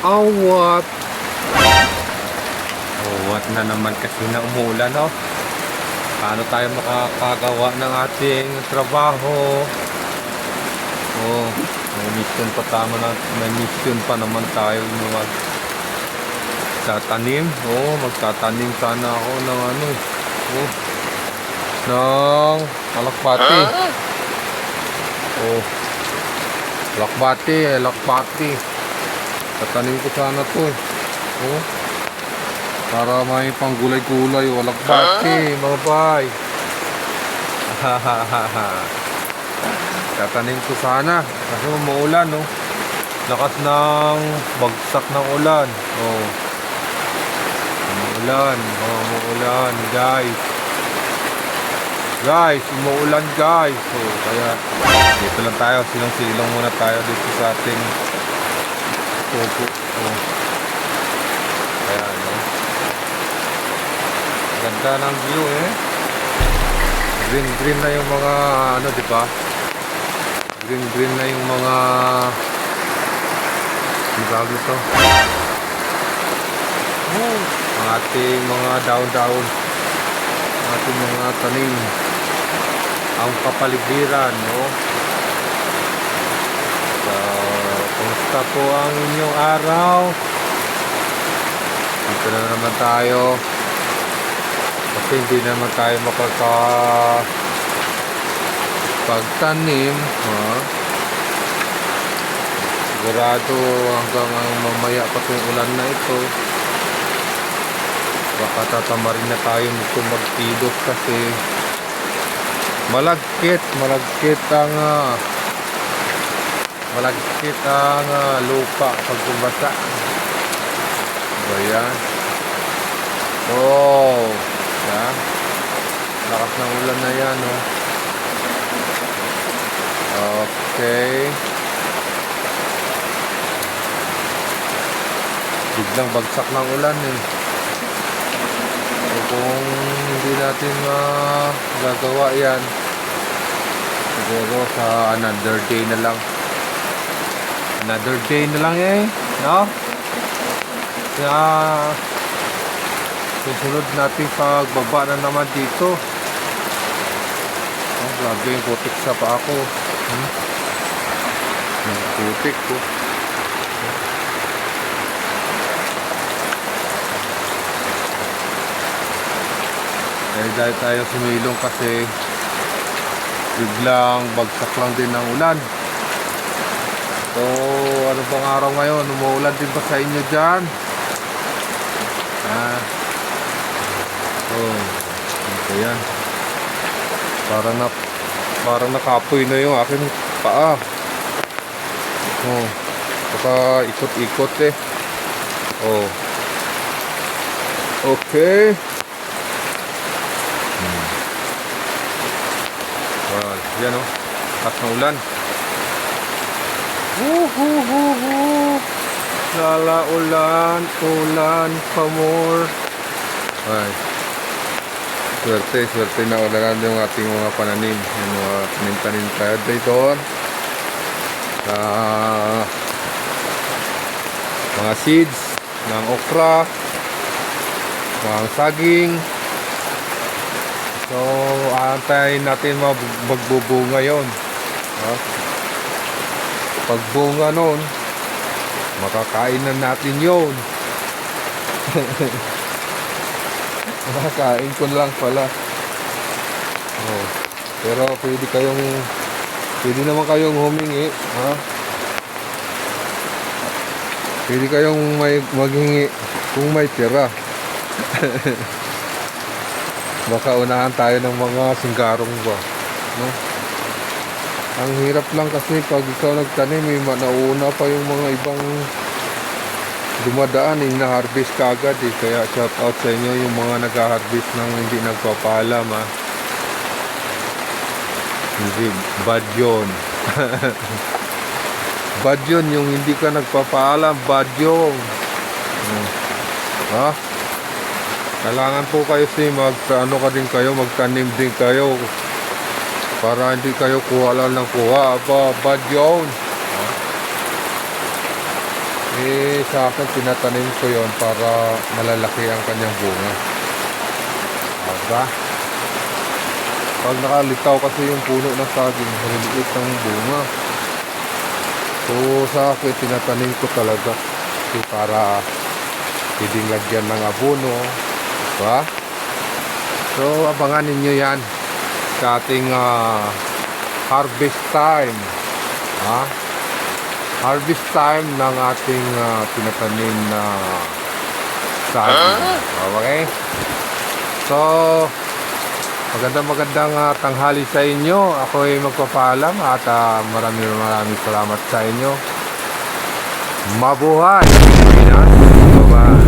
Awat. Awat na naman kasi na umulan, no? Paano tayo makakagawa ng ating trabaho? Oh, may mission pa tama na, may mission pa naman tayo magtatanim. Oh, magtatanim sana ako ng ano. Oh, ng alakbati. Oh, alakbati. Tatanim ko sana to eh. Oh, para may panggulay-gulay o alakbati, mga bay. Tatanim ko sana kasi umuulan, no? Lakas ng bagsak ng ulan. Oh, umuulan, guys. Umuulan, guys. So, kaya dito lang tayo, silong muna tayo dito sa ating tubo. Oh. Kaya, no? Ganda ng view, eh. Green na yung mga, ano, di ba? Green na yung mga, ang tawag nito? Oh, ang ating mga daon-daon, ang ating mga tanim, ang kapaligiran, no? So, kumusta po ang inyong araw? Dito na naman tayo kasi hindi naman tayo pagtanim, ha? Sigurado hanggang mamaya pa itong ulan na ito, baka tatamarin na tayo nito magkilos kasi malagkit ang lupa pag bumasa. Ba yan? Oh, yan. Lakas ng ulan na yan, oh. Okay. Biglang bagsak ng ulan, eh. So, kung hindi natin magagawa yan, siguro sa another day na lang, eh, no? Kaya susunod natin pagbaba na naman dito. Oh, grabe yung putik sa paa ko. Yung putik ko. Dahil tayo sumilong kasi biglang bagsak lang din ng ulan. So, ano bang araw ngayon? Umuulan din ba sa inyo dyan? Oh, ito yan. Parang nakapoy na yung aking paa. Oh, baka ikot-ikot eh. Oh, okay. Yan, oh, lakas ng ulan. Lala ulan pa more. Ay, swerte na ulanan yung ating mga pananim. Yung mga tanim tayo dito. Mga seeds ng okra, mga saging. So, antayin natin magbubunga yun. Pagbunga nun, makakain na natin yun. Makakain ko lang pala. Oh, pero pwede naman kayong humingi, ha? Pwede kayong maghingi kung may tira. Baka unahan tayo ng mga singgarong ba, no? Ang hirap lang kasi pag ikaw nagtanim, nauna pa yung mga ibang dumadaan, na-harvest ka agad, eh. Kaya shout out sa inyo yung mga nag-harvest ng hindi nagpapaalam, ha? Hindi, bad yun. Bad yun yung hindi ka nagpapaalam, bad yun. Ha? Kailangan po kayo magtanim din kayo para hindi kayo kuha lang ng kuha. Bad yun. Sa akin, tinatanim ko yon para malalaki ang kanyang bunga. Diba? Pag nakalitaw kasi yung puno ng saging, maliliit ang bunga. So, sa akin, tinatanim ko talaga. Kasi para pwedeng lagyan ng abono. Diba? So, abangan ninyo yan sa ating harvest time. Harvest time ng ating tinatanim na saging. Okay? So, magandang tanghali sa inyo. Ako ay magpapaalam at maraming salamat sa inyo. Mabuhay! Bye-bye!